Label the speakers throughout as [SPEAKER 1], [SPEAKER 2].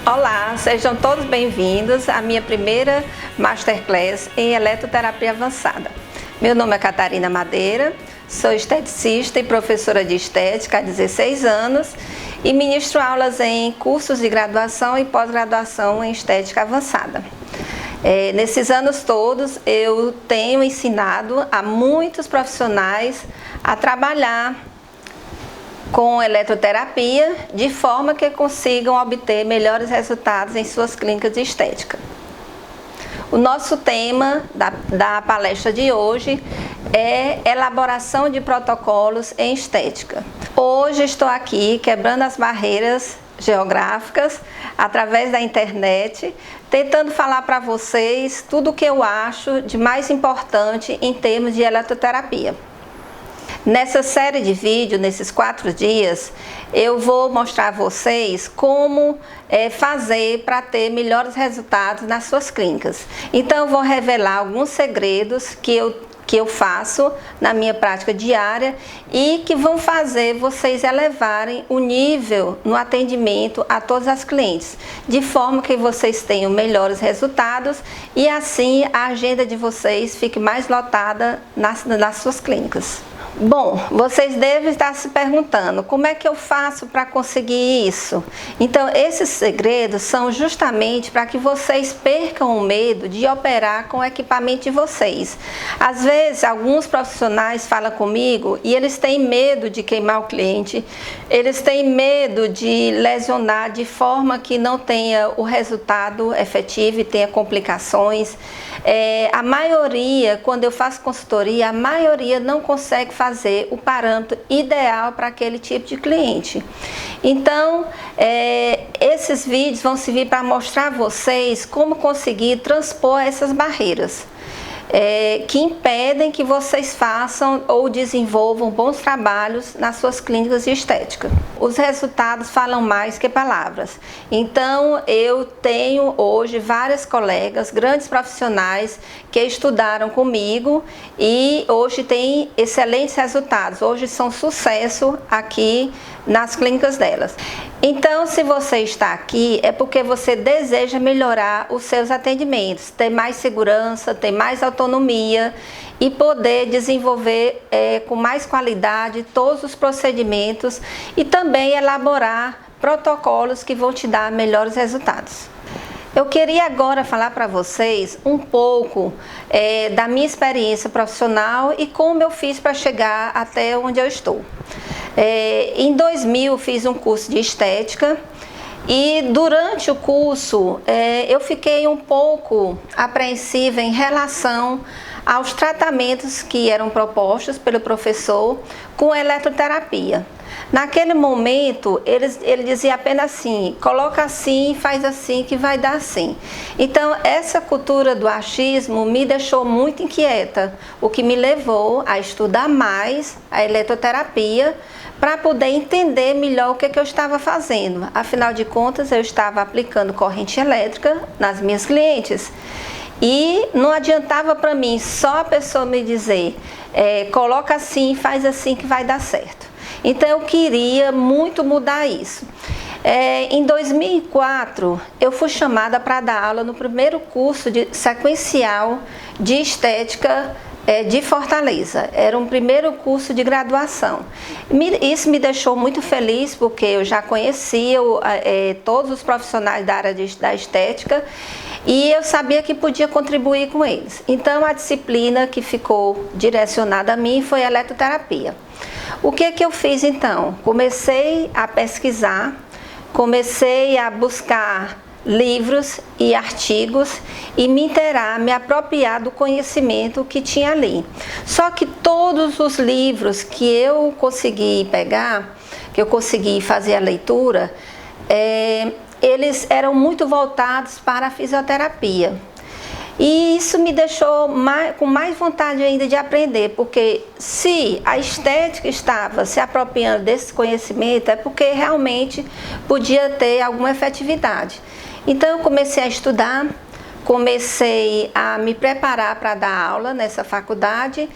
[SPEAKER 1] Olá, sejam todos bem-vindos à minha primeira Masterclass em Eletroterapia Avançada. Meu nome é Catarina Madeira, sou esteticista e professora de estética há 16 anos e ministro aulas em cursos de graduação e pós-graduação em estética avançada. Nesses anos todos eu tenho ensinado a muitos profissionais a trabalhar com eletroterapia, de forma que consigam obter melhores resultados em suas clínicas de estética. O nosso tema da palestra de hoje é elaboração de protocolos em estética. Hoje estou aqui quebrando as barreiras geográficas através da internet, tentando falar para vocês tudo o que eu acho de mais importante em termos de eletroterapia. Nessa série de vídeos, nesses 4 dias, eu vou mostrar a vocês como fazer para ter melhores resultados nas suas clínicas. Então, eu vou revelar alguns segredos que eu faço na minha prática diária e que vão fazer vocês elevarem o nível no atendimento a todas as clientes, de forma que vocês tenham melhores resultados e assim a agenda de vocês fique mais lotada nas suas clínicas. Bom, vocês devem estar se perguntando, como é que eu faço para conseguir isso? Então, esses segredos são justamente para que vocês percam o medo de operar com o equipamento de vocês. Às vezes, alguns profissionais falam comigo e eles têm medo de queimar o cliente, eles têm medo de lesionar de forma que não tenha o resultado efetivo e tenha complicações. A maioria, quando eu faço consultoria, a maioria não consegue fazer o parâmetro ideal para aquele tipo de cliente. Então, esses vídeos vão servir para mostrar a vocês como conseguir transpor essas barreiras que impedem que vocês façam ou desenvolvam bons trabalhos nas suas clínicas de estética. Os resultados falam mais que palavras. Então, eu tenho hoje várias colegas, grandes profissionais que estudaram comigo e hoje têm excelentes resultados. Hoje são sucesso aqui nas clínicas delas. Então, se você está aqui, é porque você deseja melhorar os seus atendimentos, ter mais segurança, ter mais autonomia e poder desenvolver com mais qualidade todos os procedimentos e também elaborar protocolos que vão te dar melhores resultados. Eu queria agora falar para vocês um pouco da minha experiência profissional e como eu fiz para chegar até onde eu estou. Em 2000 fiz um curso de estética e durante o curso eu fiquei um pouco apreensiva em relação aos tratamentos que eram propostos pelo professor com eletroterapia. Naquele momento, ele dizia apenas assim, coloca assim, faz assim que vai dar assim. Então, essa cultura do achismo me deixou muito inquieta, o que me levou a estudar mais a eletroterapia para poder entender melhor o que eu estava fazendo. Afinal de contas, eu estava aplicando corrente elétrica nas minhas clientes. E não adiantava para mim só a pessoa me dizer, coloca assim, faz assim que vai dar certo. Então eu queria muito mudar isso. Em 2004 eu fui chamada para dar aula no primeiro curso sequencial de estética de Fortaleza. Era um primeiro curso de graduação. Isso me deixou muito feliz porque eu já conhecia todos os profissionais da área da estética e eu sabia que podia contribuir com eles. Então a disciplina que ficou direcionada a mim foi a eletroterapia. O que eu fiz então? Comecei a pesquisar, comecei a buscar livros e artigos e me inteirar, me apropriar do conhecimento que tinha ali. Só que todos os livros que eu consegui pegar, que eu consegui fazer a leitura, eles eram muito voltados para a fisioterapia. E isso me deixou com mais vontade ainda de aprender, porque se a estética estava se apropriando desse conhecimento, é porque realmente podia ter alguma efetividade. Então eu comecei a estudar, comecei a me preparar para dar aula nessa faculdade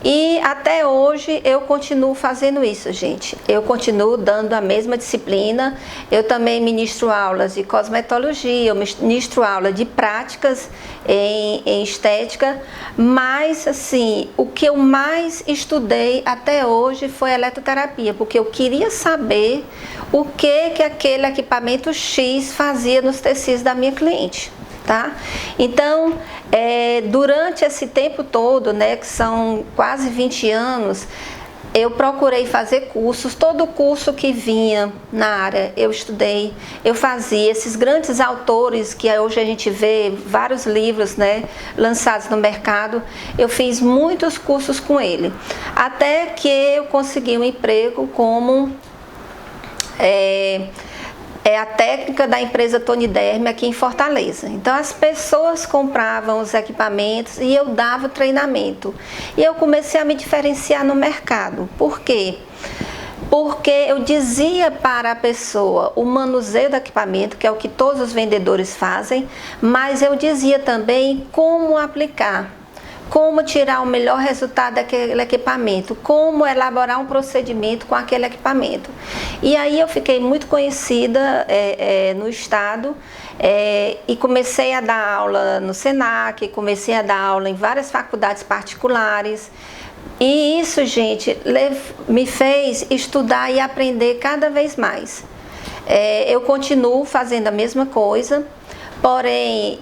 [SPEAKER 1] E até hoje eu continuo fazendo isso, gente. Eu continuo dando a mesma disciplina. Eu também ministro aulas de cosmetologia, eu ministro aula de práticas em estética, mas assim, o que eu mais estudei até hoje foi eletroterapia, porque eu queria saber o que aquele equipamento X fazia nos tecidos da minha cliente. Tá? Então, durante esse tempo todo, né, que são quase 20 anos, eu procurei fazer cursos. Todo curso que vinha na área eu estudei, eu fazia. Esses grandes autores que hoje a gente vê, vários livros, né, lançados no mercado, eu fiz muitos cursos com ele, até que eu consegui um emprego como a técnica da empresa Tony Derme aqui em Fortaleza. Então as pessoas compravam os equipamentos e eu dava treinamento. E eu comecei a me diferenciar no mercado. Por quê? Porque eu dizia para a pessoa o manuseio do equipamento, que é o que todos os vendedores fazem, mas eu dizia também como aplicar. Como tirar o melhor resultado daquele equipamento, como elaborar um procedimento com aquele equipamento. E aí eu fiquei muito conhecida no estado e comecei a dar aula no Senac, comecei a dar aula em várias faculdades particulares. E isso, gente, me fez estudar e aprender cada vez mais. Eu continuo fazendo a mesma coisa, porém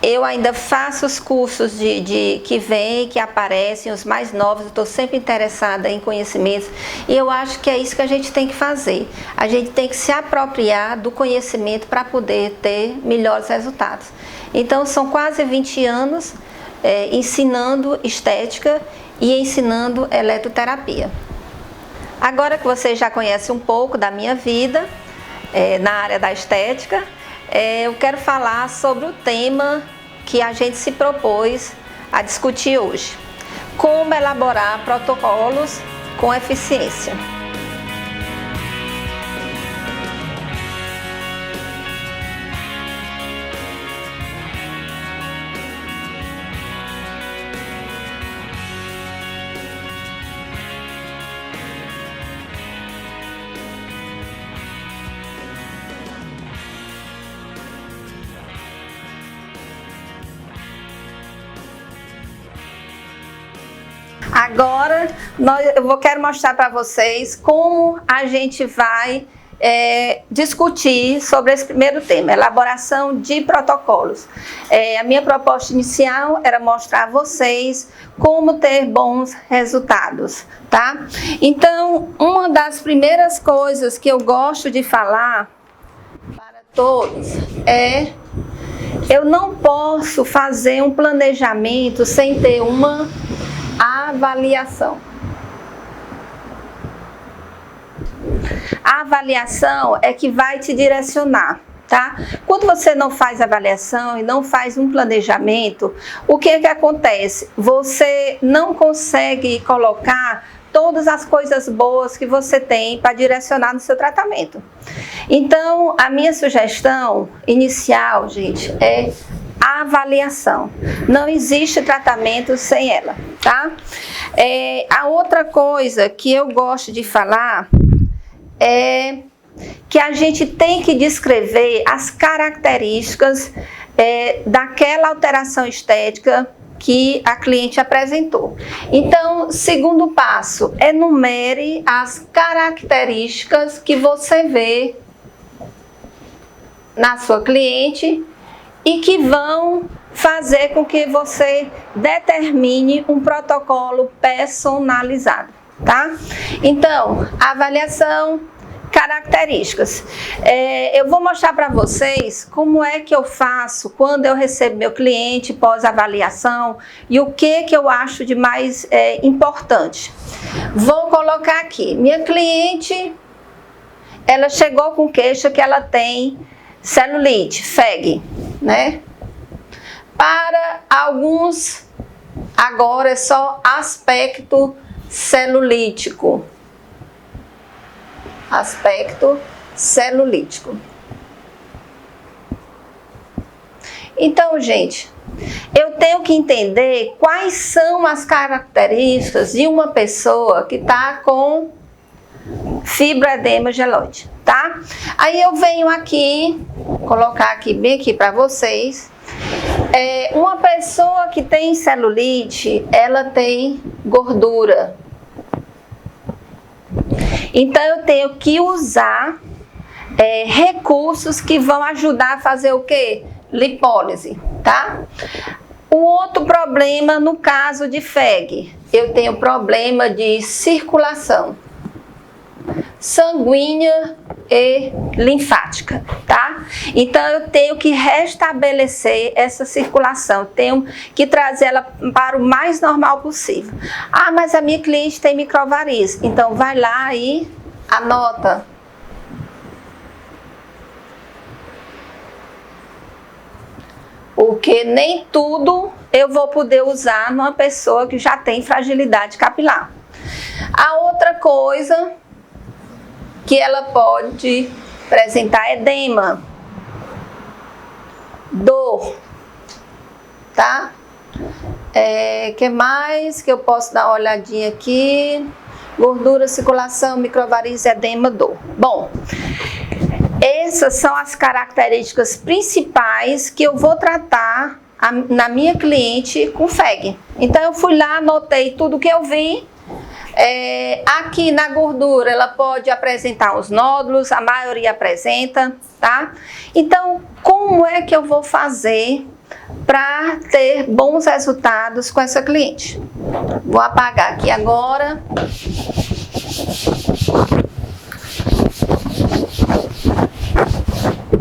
[SPEAKER 1] eu ainda faço os cursos que vêm, que aparecem, os mais novos. Eu estou sempre interessada em conhecimentos e eu acho que é isso que a gente tem que fazer. A gente tem que se apropriar do conhecimento para poder ter melhores resultados. Então são quase 20 anos ensinando estética e ensinando eletroterapia. Agora que você já conhece um pouco da minha vida na área da estética, eu quero falar sobre o tema que a gente se propôs a discutir hoje: como elaborar protocolos com eficiência. Agora quero mostrar para vocês como a gente vai discutir sobre esse primeiro tema, elaboração de protocolos. A minha proposta inicial era mostrar a vocês como ter bons resultados, tá? Então, uma das primeiras coisas que eu gosto de falar para todos eu não posso fazer um planejamento sem ter uma avaliação. A avaliação é que vai te direcionar, tá? Quando você não faz avaliação e não faz um planejamento, o que acontece? Você não consegue colocar todas as coisas boas que você tem para direcionar no seu tratamento. Então, a minha sugestão inicial, gente, é a avaliação. Não existe tratamento sem ela, tá? A outra coisa que eu gosto de falar é que a gente tem que descrever as características daquela alteração estética que a cliente apresentou. Então, segundo passo, enumere as características que você vê na sua cliente e que vão fazer com que você determine um protocolo personalizado, tá? Então, avaliação, características. Eu vou mostrar para vocês como é que eu faço quando eu recebo meu cliente pós-avaliação e o que eu acho de mais importante. Vou colocar aqui, minha cliente, ela chegou com queixa que ela tem celulite, FEG, né? Para alguns, agora é só aspecto celulítico. Aspecto celulítico. Então, gente, eu tenho que entender quais são as características de uma pessoa que está com fibroedema geloide, tá? Aí eu venho aqui, colocar aqui bem aqui para vocês. Uma pessoa que tem celulite, ela tem gordura. Então eu tenho que usar recursos que vão ajudar a fazer o quê? Lipólise, tá? O outro problema no caso de FEG, eu tenho problema de circulação sanguínea e linfática, tá? Então eu tenho que restabelecer essa circulação, tenho que trazer ela para o mais normal possível. Ah, mas a minha cliente tem microvariz, então vai lá e anota. Porque nem tudo eu vou poder usar numa pessoa que já tem fragilidade capilar. A outra coisa que ela pode apresentar edema, dor, tá? Que mais que eu posso dar uma olhadinha aqui? Gordura, circulação, microvariz, edema, dor. Bom, essas são as características principais que eu vou tratar na minha cliente com FEG. Então eu fui lá, anotei tudo que eu vi. Aqui na gordura ela pode apresentar os nódulos, a maioria apresenta, tá? Então, como é que eu vou fazer para ter bons resultados com essa cliente? Vou apagar aqui agora.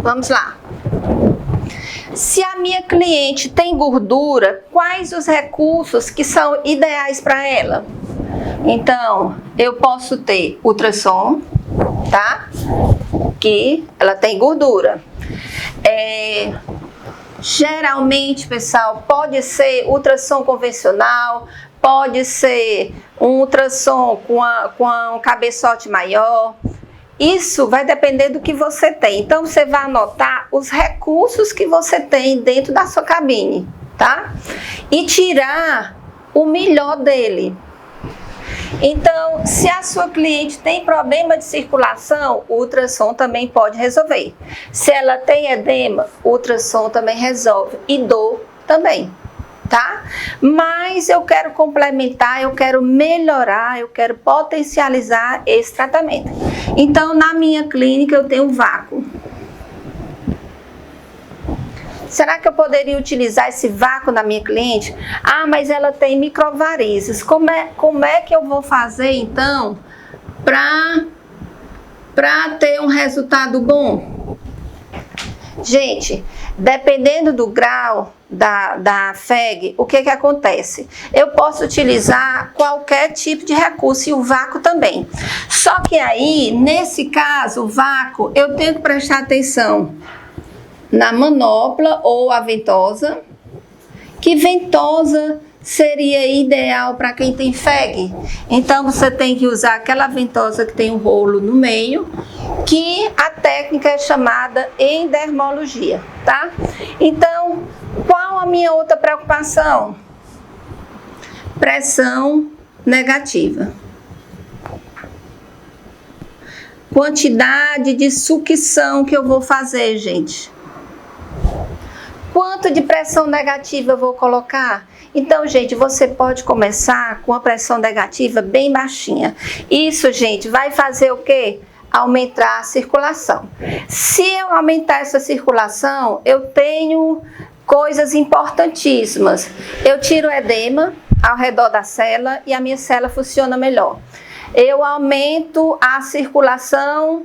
[SPEAKER 1] Vamos lá. Se a minha cliente tem gordura, quais os recursos que são ideais para ela? Então, eu posso ter ultrassom, tá? Que ela tem gordura. Geralmente, pessoal, pode ser ultrassom convencional, pode ser um ultrassom com um cabeçote maior. Isso vai depender do que você tem. Então, você vai anotar os recursos que você tem dentro da sua cabine, tá? E tirar o melhor dele. Então, se a sua cliente tem problema de circulação, o ultrassom também pode resolver. Se ela tem edema, o ultrassom também resolve. E dor também, tá? Mas eu quero complementar, eu quero melhorar, eu quero potencializar esse tratamento. Então, na minha clínica, eu tenho vácuo. Será que eu poderia utilizar esse vácuo na minha cliente? Ah, mas ela tem microvarizes. Como é que eu vou fazer, então, para ter um resultado bom? Gente, dependendo do grau da FEG, o que acontece? Eu posso utilizar qualquer tipo de recurso e o vácuo também. Só que aí, nesse caso, o vácuo, eu tenho que prestar atenção na manopla ou a ventosa. Que ventosa seria ideal para quem tem FEG? Então você tem que usar aquela ventosa que tem um rolo no meio, que a técnica é chamada endermologia, tá? Então, qual a minha outra preocupação? Pressão negativa. Quantidade de sucção que eu vou fazer, gente. Quanto de pressão negativa eu vou colocar? Então, gente, você pode começar com a pressão negativa bem baixinha. Isso, gente, vai fazer o quê? Aumentar a circulação. Se eu aumentar essa circulação, eu tenho coisas importantíssimas. Eu tiro o edema ao redor da célula e a minha célula funciona melhor. Eu aumento a circulação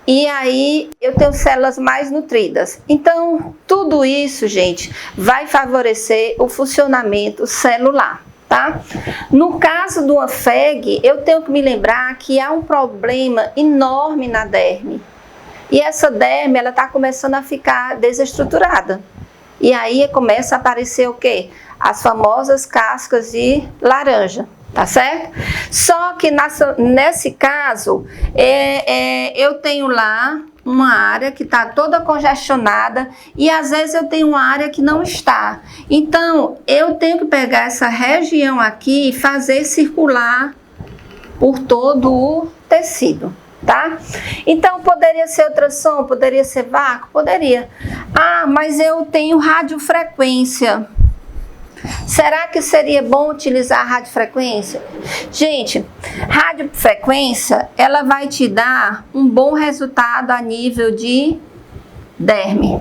[SPEAKER 1] e aí eu tenho células mais nutridas. Então, tudo isso, gente, vai favorecer o funcionamento celular, tá? No caso do FEG, eu tenho que me lembrar que há um problema enorme na derme. E essa derme, ela está começando a ficar desestruturada. E aí começa a aparecer o quê? As famosas cascas de laranja, tá certo? Só que nesse caso, eu tenho lá uma área que está toda congestionada e às vezes eu tenho uma área que não está. Então, eu tenho que pegar essa região aqui e fazer circular por todo o tecido, tá? Então, poderia ser ultrassom, poderia ser vácuo? Poderia. Ah, mas eu tenho radiofrequência. Será que seria bom utilizar a radiofrequência? Gente, radiofrequência, ela vai te dar um bom resultado a nível de derme.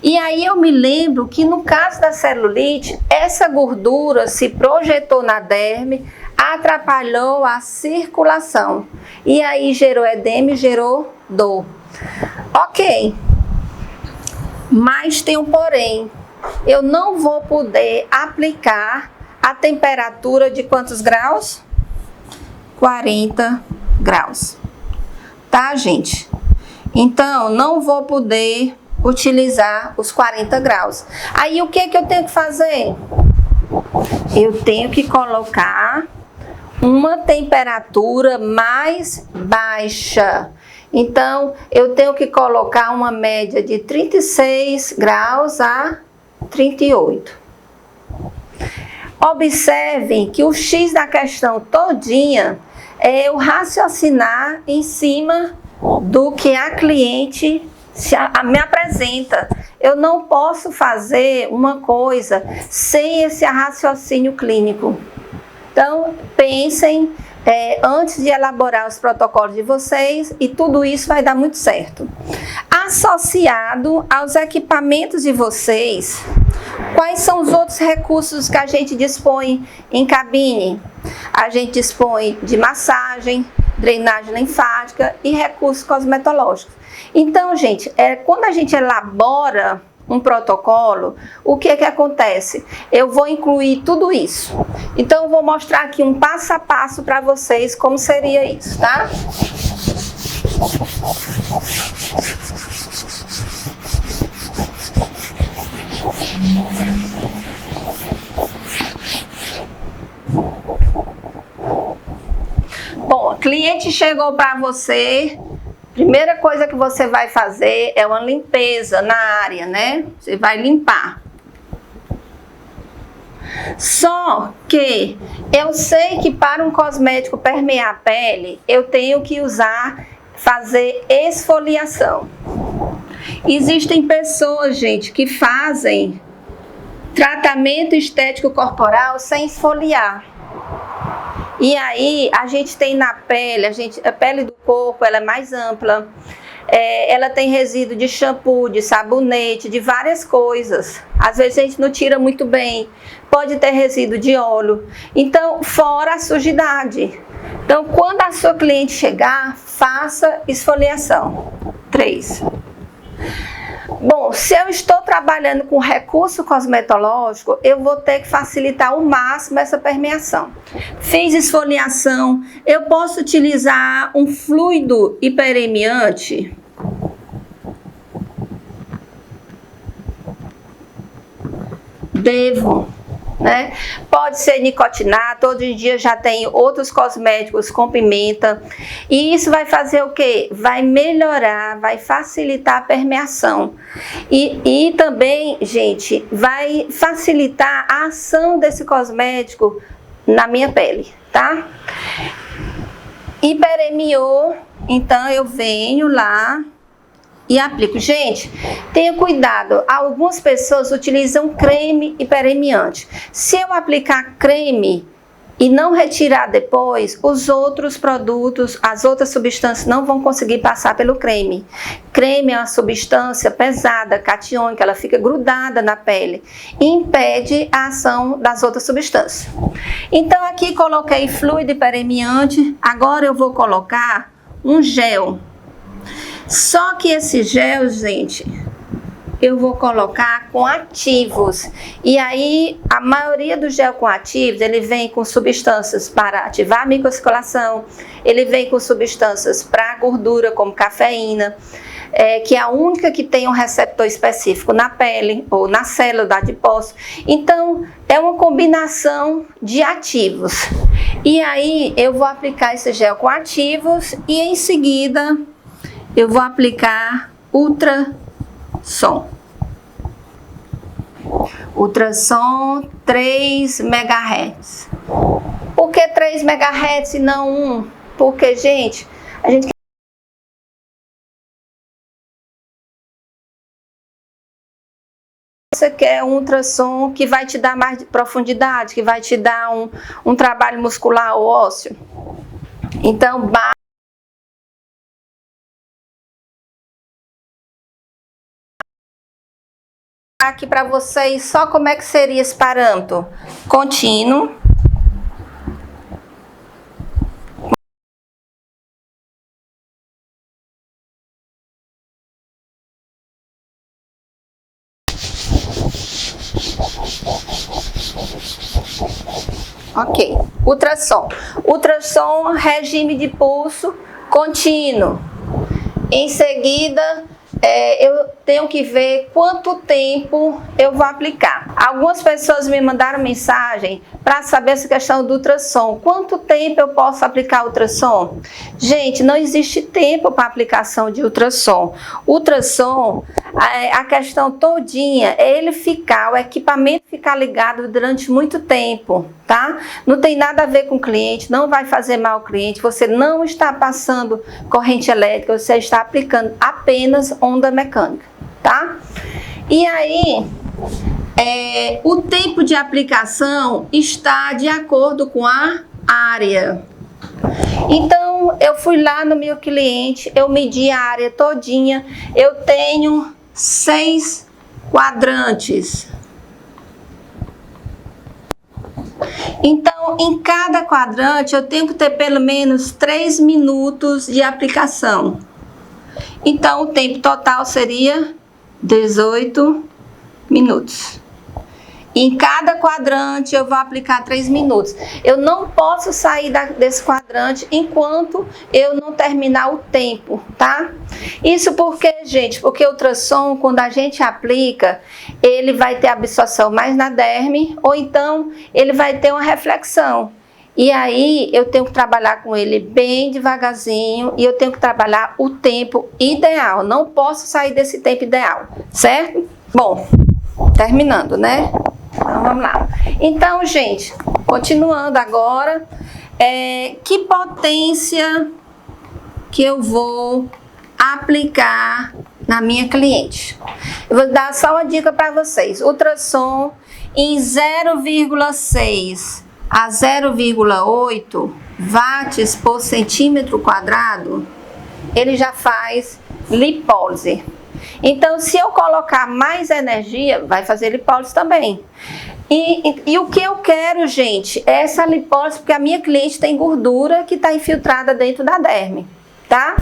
[SPEAKER 1] E aí eu me lembro que no caso da celulite, essa gordura se projetou na derme, atrapalhou a circulação. E aí gerou edema e gerou dor. Ok, mas tem um porém. Eu não vou poder aplicar a temperatura de quantos graus? 40 graus. Tá, gente? Então, não vou poder utilizar os 40 graus. Aí, o que é que eu tenho que fazer? Eu tenho que colocar uma temperatura mais baixa. Então, eu tenho que colocar uma média de 36 graus a 38. Observem que o X da questão todinha é eu raciocinar em cima do que a cliente me apresenta. Eu não posso fazer uma coisa sem esse raciocínio clínico. Então, pensem antes de elaborar os protocolos de vocês e tudo isso vai dar muito certo. Associado aos equipamentos de vocês, quais são os outros recursos que a gente dispõe em cabine? A gente dispõe de massagem, drenagem linfática e recursos cosmetológicos. Então, gente, quando a gente elabora um protocolo, o que acontece? Eu vou incluir tudo isso. Então, eu vou mostrar aqui um passo a passo para vocês como seria isso, tá? Bom, o cliente chegou para você. Primeira coisa que você vai fazer é uma limpeza na área, né? Você vai limpar. Só que eu sei que para um cosmético permear a pele, eu tenho que fazer esfoliação. Existem pessoas, gente, que fazem tratamento estético corporal sem esfoliar. E aí, a gente tem na pele, a pele do corpo, ela é mais ampla, ela tem resíduo de shampoo, de sabonete, de várias coisas. Às vezes a gente não tira muito bem, pode ter resíduo de óleo. Então, fora a sujidade. Então, quando a sua cliente chegar, faça esfoliação. 3. Bom, se eu estou trabalhando com recurso cosmetológico, eu vou ter que facilitar ao máximo essa permeação. Fiz esfoliação, eu posso utilizar um fluido hiperemiante? Devo, né? Pode ser nicotinato, hoje em dia já tem outros cosméticos com pimenta. E isso vai fazer o quê? Vai melhorar, vai facilitar a permeação. E também, gente, vai facilitar a ação desse cosmético na minha pele, tá? Hiperemiou, então eu venho lá e aplico. Gente, tenha cuidado, algumas pessoas utilizam creme hiperemiante. Se eu aplicar creme e não retirar depois, os outros produtos, as outras substâncias não vão conseguir passar pelo creme. Creme é uma substância pesada, catiônica, ela fica grudada na pele e impede a ação das outras substâncias. Então aqui coloquei fluido hiperemiante, agora eu vou colocar um gel. Só que esse gel, gente, eu vou colocar com ativos. E aí, a maioria do gel com ativos, ele vem com substâncias para ativar a microcirculação, ele vem com substâncias para gordura, como cafeína. que é a única que tem um receptor específico na pele ou na célula do adipócito. Então, é uma combinação de ativos. E aí, eu vou aplicar esse gel com ativos e em seguida eu vou aplicar ultrassom. Ultrassom 3 MHz. Por que 3 MHz e não 1? Porque, gente, a gente você quer um ultrassom que vai te dar mais profundidade, que vai te dar um trabalho muscular ou ósseo. Então, aqui para vocês só como é que seria esse parâmetro contínuo. Ok, ultrassom. Ultrassom, regime de pulso contínuo. Em seguida, eu tenho que ver quanto tempo eu vou aplicar. Algumas pessoas me mandaram mensagem para saber essa questão do ultrassom. Quanto tempo eu posso aplicar ultrassom? Gente, não existe tempo para aplicação de ultrassom. Ultrassom, a questão todinha é o equipamento ficar ligado durante muito tempo, tá? Não tem nada a ver com o cliente, não vai fazer mal ao cliente, você não está passando corrente elétrica, você está aplicando apenas onda mecânica, tá? E aí, o tempo de aplicação está de acordo com a área. Então, eu fui lá no meu cliente, eu medi a área todinha, eu tenho 6 quadrantes. Então, em cada quadrante, eu tenho que ter pelo menos 3 minutos de aplicação. Então, o tempo total seria 18 minutos. Em cada quadrante eu vou aplicar 3 minutos. Eu não posso sair desse quadrante enquanto eu não terminar o tempo, tá? Isso porque, gente, porque o ultrassom, quando a gente aplica, ele vai ter absorção mais na derme, ou então ele vai ter uma reflexão. E aí eu tenho que trabalhar com ele bem devagarzinho e eu tenho que trabalhar o tempo ideal. Não posso sair desse tempo ideal, certo? Bom, terminando, né? Então, vamos lá. Então, gente, continuando agora, que potência que eu vou aplicar na minha cliente? Eu vou dar só uma dica para vocês. Ultrassom em 0,6 a 0,8 watts por centímetro quadrado, ele já faz lipólise. Então, se eu colocar mais energia, vai fazer lipólise também. E o que eu quero, gente, é essa lipólise, porque a minha cliente tem gordura que está infiltrada dentro da derme, tá?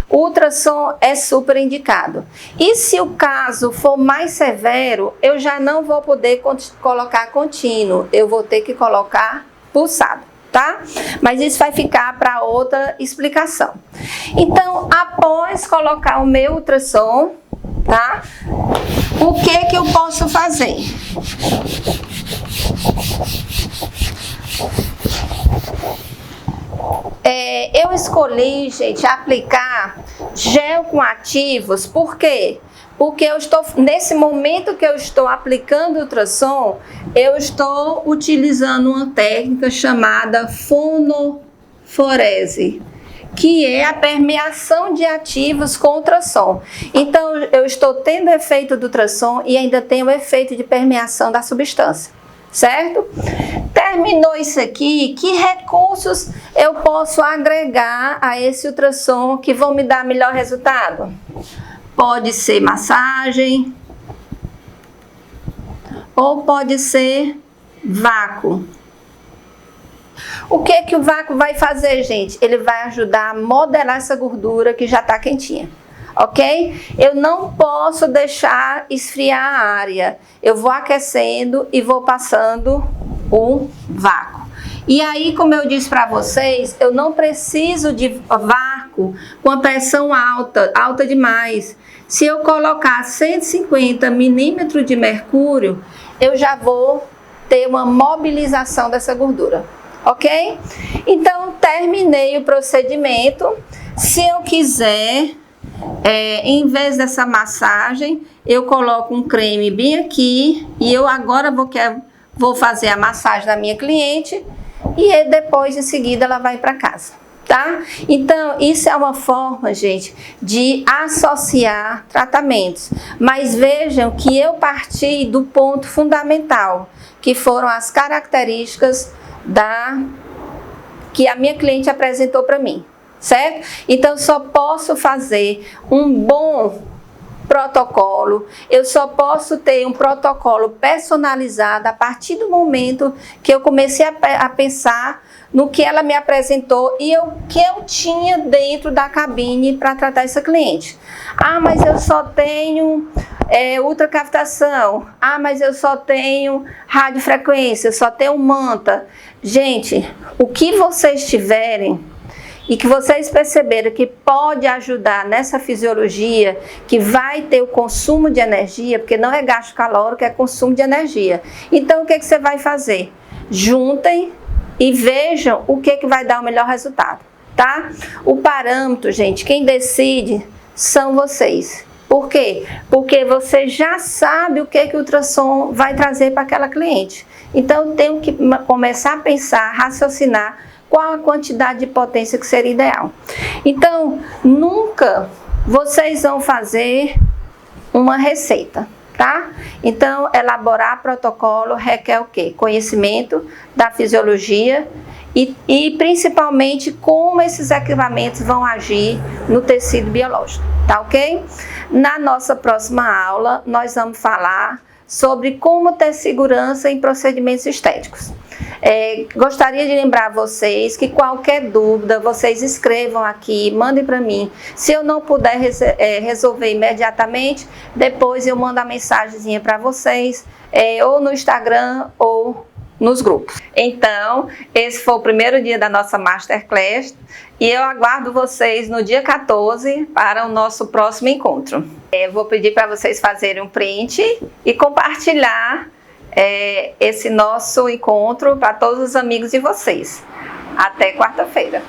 [SPEAKER 1] O ultrassom é super indicado. E se o caso for mais severo, eu já não vou poder colocar contínuo, eu vou ter que colocar pulsado, tá? Mas isso vai ficar para outra explicação. Então, após colocar o meu ultrassom, tá? O que eu posso fazer? Eu escolhi, gente, aplicar gel com ativos, por quê? Porque eu estou, nesse momento que eu estou aplicando o ultrassom, eu estou utilizando uma técnica chamada fonoforese, que é a permeação de ativos com ultrassom. Então, eu estou tendo efeito do ultrassom e ainda tenho o efeito de permeação da substância, certo? Terminou isso aqui, que recursos eu posso agregar a esse ultrassom que vão me dar melhor resultado? Pode ser massagem, ou pode ser vácuo. O que o vácuo vai fazer, gente? Ele vai ajudar a modelar essa gordura que já está quentinha, ok? Eu não posso deixar esfriar a área. Eu vou aquecendo e vou passando o vácuo. E aí, como eu disse para vocês, eu não preciso de vácuo fraco, com a pressão alta, alta demais. Se eu colocar 150 milímetros de mercúrio, eu já vou ter uma mobilização dessa gordura, ok? Então, terminei o procedimento. Se eu quiser, em vez dessa massagem, eu coloco um creme bem aqui e eu agora vou fazer a massagem da minha cliente e depois, em seguida, ela vai para casa, tá? Então, isso é uma forma, gente, de associar tratamentos. Mas vejam que eu parti do ponto fundamental, que foram as características que a minha cliente apresentou para mim, certo? Então, eu só posso fazer um bom protocolo, eu só posso ter um protocolo personalizado a partir do momento que eu comecei a pensar no que ela me apresentou e o que eu tinha dentro da cabine para tratar essa cliente. Ah, mas eu só tenho ultracavitação. Ah, mas eu só tenho radiofrequência, eu só tenho manta. Gente, o que vocês tiverem e que vocês perceberam que pode ajudar nessa fisiologia, que vai ter o consumo de energia, porque não é gasto calórico, é consumo de energia. Então, o que você vai fazer? Juntem e vejam o que vai dar o melhor resultado, tá? O parâmetro, gente, quem decide são vocês. Por quê? Porque você já sabe o que o ultrassom vai trazer para aquela cliente. Então, eu tenho que começar a pensar, raciocinar qual a quantidade de potência que seria ideal. Então, nunca vocês vão fazer uma receita, tá? Então, elaborar protocolo requer o quê? Conhecimento da fisiologia e principalmente como esses equipamentos vão agir no tecido biológico, tá ok? Na nossa próxima aula, nós vamos falar sobre como ter segurança em procedimentos estéticos. Gostaria de lembrar vocês que qualquer dúvida, vocês escrevam aqui, mandem para mim. Se eu não puder resolver imediatamente, depois eu mando a mensagenzinha para vocês, ou no Instagram ou nos grupos. Então, esse foi o primeiro dia da nossa Masterclass e eu aguardo vocês no dia 14 para o nosso próximo encontro. Vou pedir para vocês fazerem um print e compartilhar esse nosso encontro para todos os amigos de vocês. Até quarta-feira.